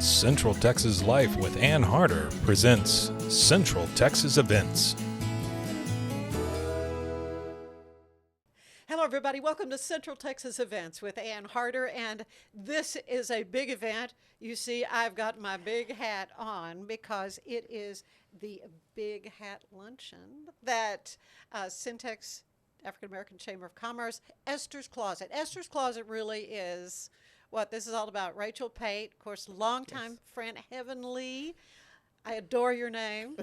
Central Texas Life with Ann Harder presents Central Texas Events. Hello, everybody. Welcome to Central Texas Events with Ann Harder, and this is a big event. You see, I've got my big hat on because it is the Big Hat Luncheon that Syntex African American Chamber of Commerce, Esther's Closet. Esther's Closet really is what this is all about. Rachel Pate, of course, longtime friend, Heavenly. I adore your name.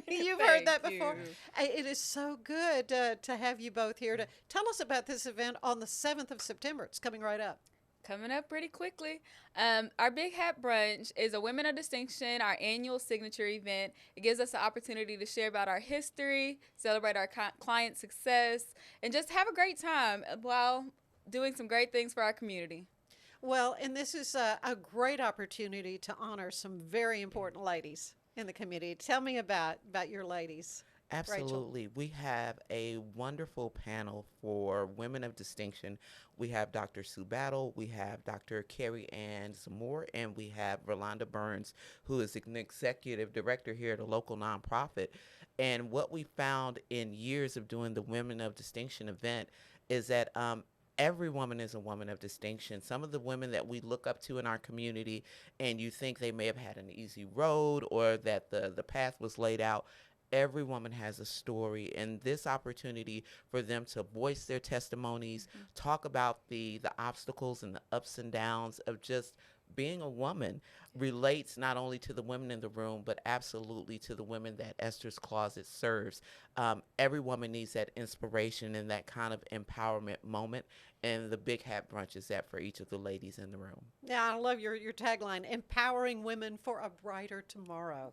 You've heard that before. It is so good to have you both here to tell us about this event on the 7th of September. It's coming right up. Coming up pretty quickly. Our Big Hat Brunch is a Women of Distinction, our annual signature event. It gives us the opportunity to share about our history, celebrate our client success, and just have a great time while doing some great things for our community. Well, and this is a great opportunity to honor some very important ladies in the community. Tell me about your ladies. Absolutely. Rachel. We have a wonderful panel for women of distinction. We have Dr. Sue Battle, we have Dr. Carrie Ann Zamore, and we have Rolanda Burns, who is an executive director here at a local nonprofit. And what we found in years of doing the Women of Distinction event is that every woman is a woman of distinction. Some of the women that we look up to in our community and you think they may have had an easy road or that the path was laid out, every woman has a story, and this opportunity for them to voice their testimonies, talk about the obstacles and the ups and downs of just being a woman relates not only to the women in the room, but absolutely to the women that Esther's Closet serves. Every woman needs that inspiration and that kind of empowerment moment, and the Big Hat Brunch is that for each of the ladies in the room. Yeah, I love your tagline, empowering women for a brighter tomorrow.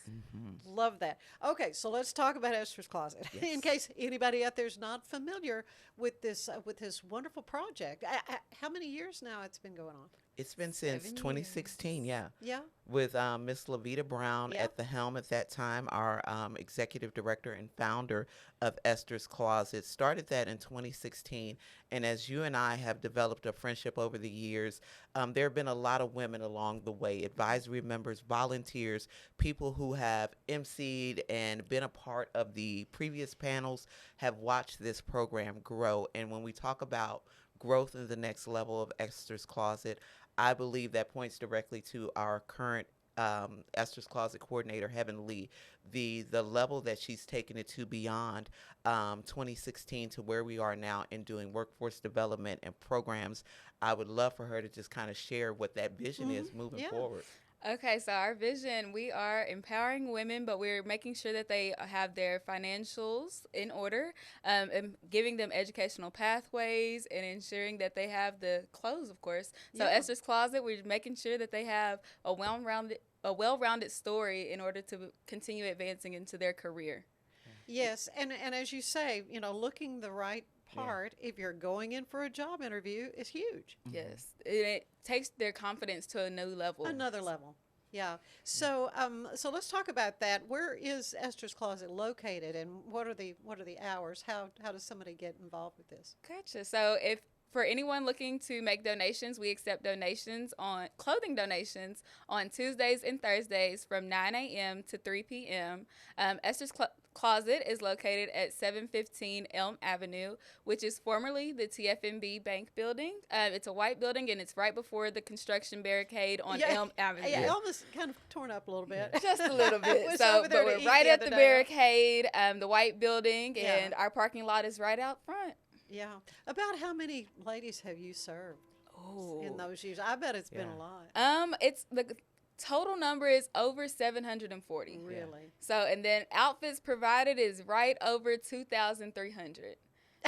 Mm-hmm. Love that. Okay, so let's talk about Esther's Closet. Yes. In case anybody out there is not familiar with this wonderful project. How many years now it's been going on? It's been since 7 2016, years. Yeah. with Miss Lavita Brown Yeah. at the helm at that time, our executive director and founder of Esther's Closet. Started that in 2016, and as you and I have developed a friendship over the years, there have been a lot of women along the way, advisory members, volunteers, people who have emceed and been a part of the previous panels, have watched this program grow. And when we talk about growth in the next level of Esther's Closet, I believe that points directly to our current Esther's Closet coordinator, Heaven Lee, the level that she's taken it to beyond 2016 to where we are now in doing workforce development and programs. I would love for her to just kind of share what that vision is moving forward. Okay, so our vision, we are empowering women, but we're making sure that they have their financials in order, and giving them educational pathways and ensuring that they have the clothes, of course. So Esther's Closet, we're making sure that they have a well-rounded story in order to continue advancing into their career. Yes, and as you say, looking the right part if you're going in for a job interview is huge. Yes, it takes their confidence to a new level. Another level. Yeah. So let's talk about that. Where is Esther's Closet located, and what are the hours? How does somebody get involved with this? Gotcha. So for anyone looking to make donations, we accept clothing donations on Tuesdays and Thursdays from 9 a.m. to 3 p.m. Esther's Closet is located at 715 Elm Avenue, which is formerly the TFNB Bank building. It's a white building, and it's right before the construction barricade on Elm Avenue. Yeah, Elm is kind of torn up a little bit. Just a little bit. But we're right at the barricade, the white building, and our parking lot is right out front. Yeah. About how many ladies have you served in those years? I bet it's been a lot. It's the total number is over 740. Really? So, and then outfits provided is right over 2,300.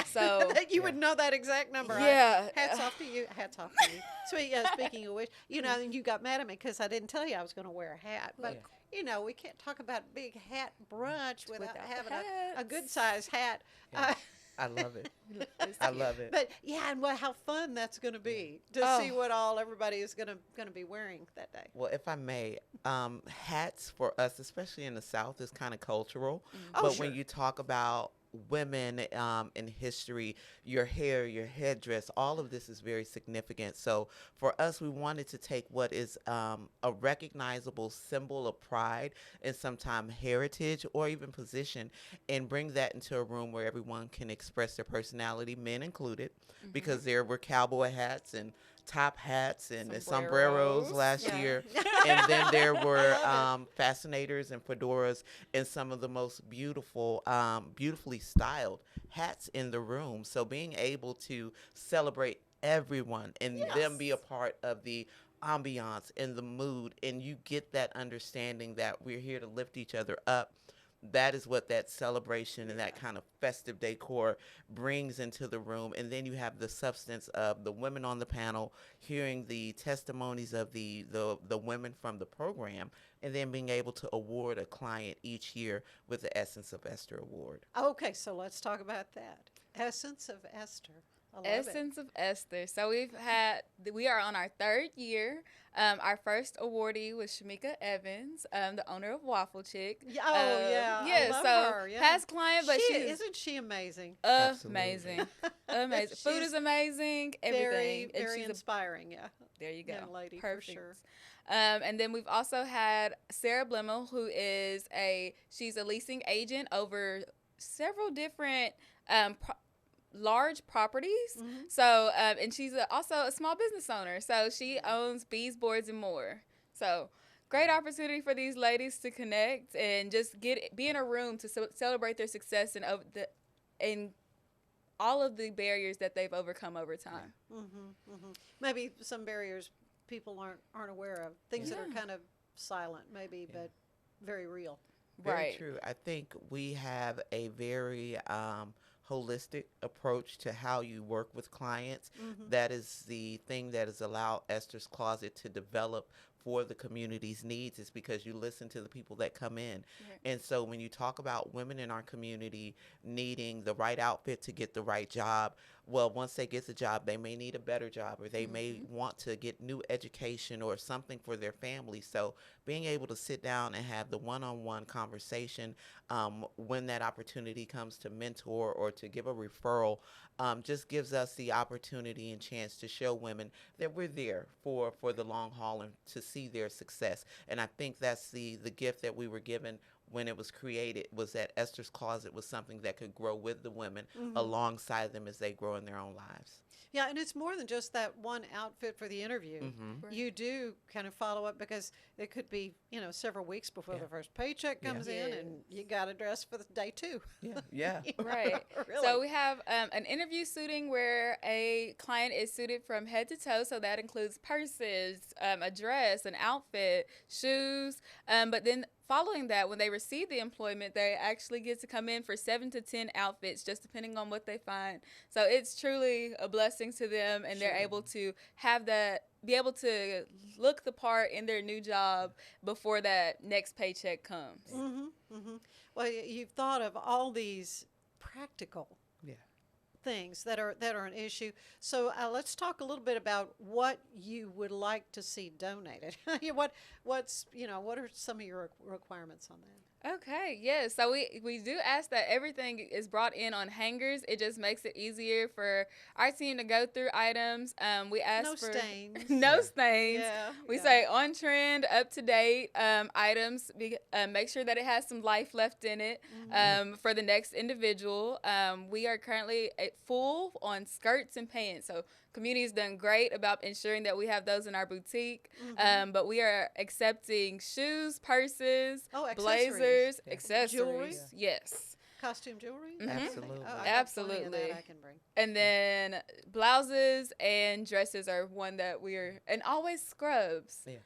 So you would know that exact number. Yeah. Hats off to you. Hats off to you. Speaking of which, and you got mad at me because I didn't tell you I was going to wear a hat. But, we can't talk about Big Hat Brunch without having a good size hat. Yeah. I love it. I love it. But and how fun that's going to be to see what all everybody is going to be wearing that day. Well, if I may, hats for us, especially in the South, is kind of cultural. Oh, but sure. when you talk about women in history, your hair, your headdress, all of this is very significant. So for us, we wanted to take what is a recognizable symbol of pride and sometimes heritage or even position and bring that into a room where everyone can express their personality, men included, because there were cowboy hats and top hats and sombreros last year. And then there were fascinators and fedoras and some of the most beautiful, beautifully styled hats in the room. So being able to celebrate everyone and them be a part of the ambiance and the mood, and you get that understanding that we're here to lift each other up. That is what that celebration and that kind of festive decor brings into the room. And then you have the substance of the women on the panel, hearing the testimonies of the women from the program, and then being able to award a client each year with the Essence of Esther Award. Okay, so let's talk about that. Essence of Esther. I love Essence of Esther. So we are on our third year. Our first awardee was Shamika Evans, the owner of Waffle Chick. Yeah, I love her. Yeah. Past client, but isn't she amazing? Amazing, amazing. Food is amazing. Everything. Very inspiring. Yeah. There you go. Young lady, perfect. For sure. And then we've also had Sarah Blimmel, who is she's a leasing agent over several different large properties. So and she's also a small business owner, so she owns Bees, Boards, and More. So great opportunity for these ladies to connect and just be in a room to celebrate their success and all of the barriers that they've overcome over time. Maybe some barriers people aren't aware of, things that are kind of silent maybe, but very real. Very true. I think we have a very holistic approach to how you work with clients. That is the thing that has allowed Esther's Closet to develop for the community's needs, is because you listen to the people that come in. And so when you talk about women in our community needing the right outfit to get the right job, well, once they get the job, they may need a better job, or they may want to get new education or something for their family. So being able to sit down and have the one-on-one conversation when that opportunity comes to mentor or to give a referral just gives us the opportunity and chance to show women that we're there for the long haul and to see their success. And I think that's the gift that we were given when it was created, was that Esther's Closet was something that could grow with the women alongside them as they grow in their own lives. Yeah, and it's more than just that one outfit for the interview. You do kind of follow up, because it could be, several weeks before the first paycheck comes in, and you got to dress for the day two. Right. Really. So we have an interview suiting where a client is suited from head to toe. So that includes purses, a dress, an outfit, shoes. But then following that, when they receive the employment, they actually get to come in for 7 to 10 outfits, just depending on what they find. So it's truly a blessing to them, and they're able to be able to look the part in their new job before that next paycheck comes. Well, you've thought of all these practical things that are an issue. So let's talk a little bit about what you would like to see donated. what are some of your requirements on that? Okay, yes. So we do ask that everything is brought in on hangers. It just makes it easier for our team to go through items. We ask no for stains. no stains. Yeah, we say on trend, up to date items. Make sure that it has some life left in it for the next individual. We are currently full on skirts and pants. So community's done great about ensuring that we have those in our boutique. But we are accepting shoes, purses, blazers, accessories. Jewelry? Yes. Costume jewelry? Absolutely. Oh, I got Absolutely. plenty of that I can bring. And then blouses and dresses are one that and always scrubs. Yeah.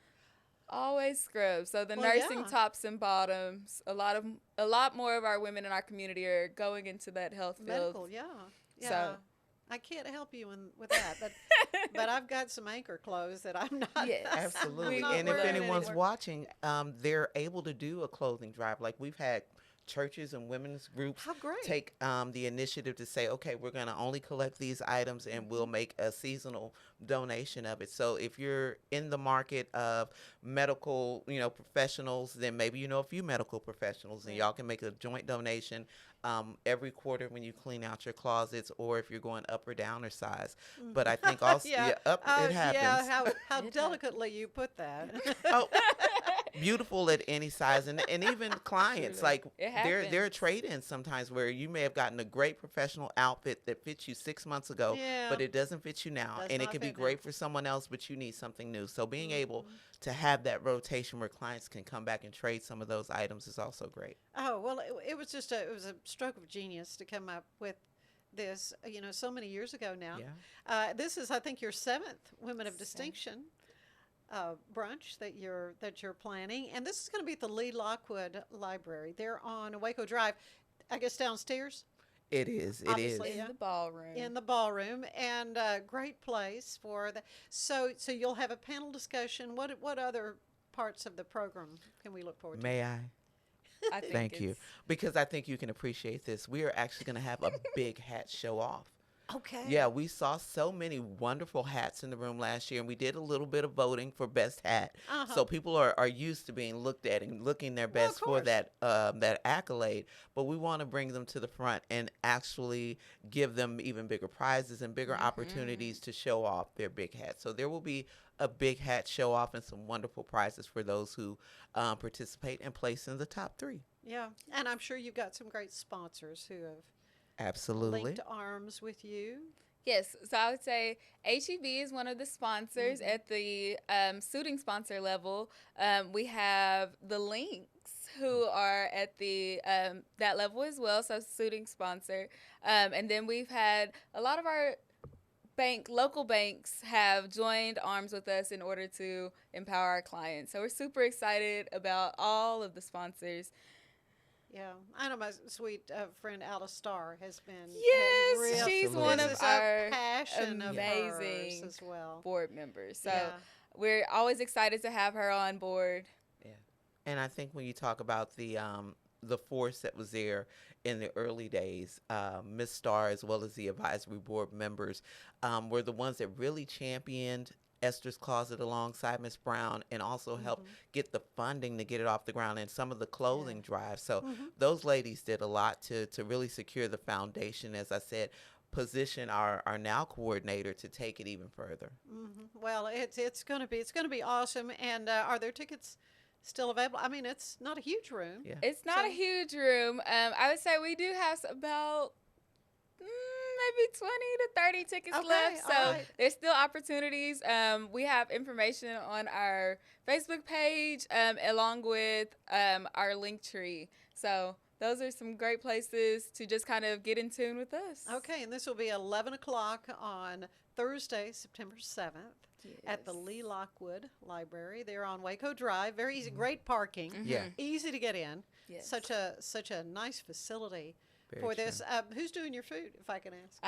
Always scrubs. So the nursing tops and bottoms, a lot more of our women in our community are going into that health field. Medical, yeah. So I can't help you with that, but I've got some anchor clothes that I'm not. Yes, absolutely. And if anyone's watching, they're able to do a clothing drive. Like we've had churches and women's groups How great. take the initiative to say, okay, we're going to only collect these items and we'll make a seasonal donation of it. So if you're in the market of medical, professionals, then maybe you know a few medical professionals and y'all can make a joint donation every quarter when you clean out your closets, or if you're going up or down or size. But I think also it happens. Yeah, how delicately you put that. Oh, beautiful at any size, and even clients like It there are happens. trade-ins sometimes where you may have gotten a great professional outfit that fits you 6 months ago, Yeah. but it doesn't fit you now, Does and it not can be fit great now. for someone else, but you need something new. So being able to have that rotation where clients can come back and trade some of those items is also great. Oh, well, it was just it was a stroke of genius to come up with this, so many years ago now. Yeah. This is, I think, your 7th Women of Distinction brunch that you're planning, and this is going to be at the Lee Lockwood Library. They're on Waco Drive, I guess downstairs. It is. Obviously, In yeah. the ballroom. In the ballroom, and great place for the. So you'll have a panel discussion. What other parts of the program can we look forward to? May I? I think Thank you. it's- Because I think you can appreciate this. We are actually going to have a big hat show off. Okay. Yeah, we saw so many wonderful hats in the room last year, and we did a little bit of voting for best hat. Uh-huh. So people are used to being looked at and looking their Well, of best for course. that accolade. But we want to bring them to the front and actually give them even bigger prizes and bigger opportunities to show off their big hat. So there will be a big hat show off and some wonderful prizes for those who participate and place in the top 3. Yeah, and I'm sure you've got some great sponsors who have Absolutely. linked arms with you. Yes, so I would say HEB is one of the sponsors at the suiting sponsor level. We have the Links, who are at the that level as well, so suiting sponsor. And then we've had a lot of our local banks have joined arms with us in order to empower our clients. So we're super excited about all of the sponsors. Yeah, I know my sweet friend Alice Starr has been. Yes, real- she's Absolutely. one this of is our a passion of hers amazing as well. board members. So Yeah. we're always excited to have her on board. Yeah, and I think when you talk about the force that was there in the early days, Miss Starr as well as the advisory board members were the ones that really championed Esther's Closet alongside Miss Brown, and also helped get the funding to get it off the ground and some of the clothing drives. So those ladies did a lot to really secure the foundation, as I said, position our now coordinator to take it even further. Well, it's going to be awesome. And are there tickets still available? I mean, it's not a huge room. Yeah. It's not a So- huge room. I would say we do have about maybe 20 to 30 tickets Okay, left. So all right. there's still opportunities. We have information on our Facebook page along with our link tree. So those are some great places to just kind of get in tune with us. Okay, and this will be 11 o'clock on Thursday, September 7th. At the Yes. Lee Lockwood Library. They're on Waco Drive. Very easy, great parking. Yeah. Easy to get in. Yes. Such a nice facility Very for true. this. Who's doing your food, if I can ask?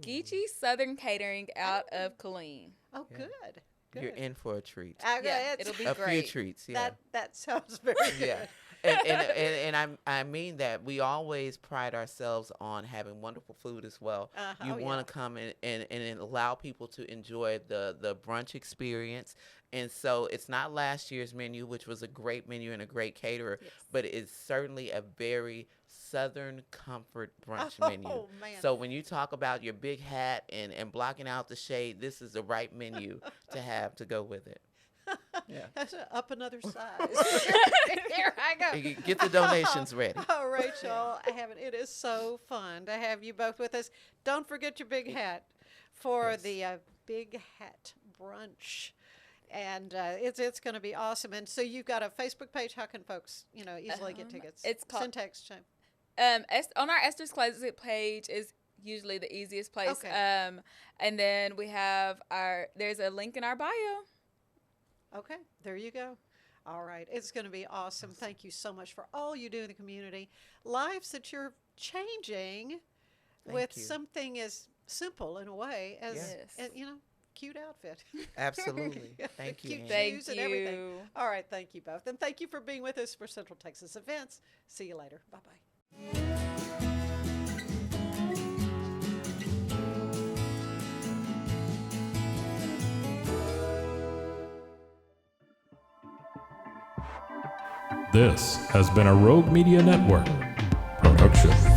Geechee Southern Catering out of Killeen. Oh, Yeah. good. Good. You're in for a treat. Okay, Yeah, it's- it'll be A few great. treats, yeah. That sounds very good. Yeah. And I mean that we always pride ourselves on having wonderful food as well. Uh-huh. You Oh, want yeah. to come and allow people to enjoy the brunch experience. And so it's not last year's menu, which was a great menu and a great caterer, Yes. but it's certainly a very Southern comfort brunch Oh, menu. man. So when you talk about your big hat and blocking out the shade, this is the right menu to have to go with it. Yeah. That's up another size. Here I go. Get the donations ready. Oh, Rachel, it is so fun to have you both with us. Don't forget your big hat for Yes. the Big Hat Brunch. And it's going to be awesome. And so you've got a Facebook page. How can folks, easily get tickets? it's called- Syntax Chain. On our Esther's Closet page is usually the easiest place. Okay. And then we have there's a link in our bio. Okay, there you go. All right, it's going to be awesome. Thank you so much for all you do in the community. Lives that you're changing Thank with you. something as simple in a way as, Yes. as, cute outfit. Absolutely. Thank you, Cute Ann. Thank shoes and everything. you. All right, thank you both. And thank you for being with us for Central Texas Events. See you later. Bye-bye. This has been a Rogue Media Network production.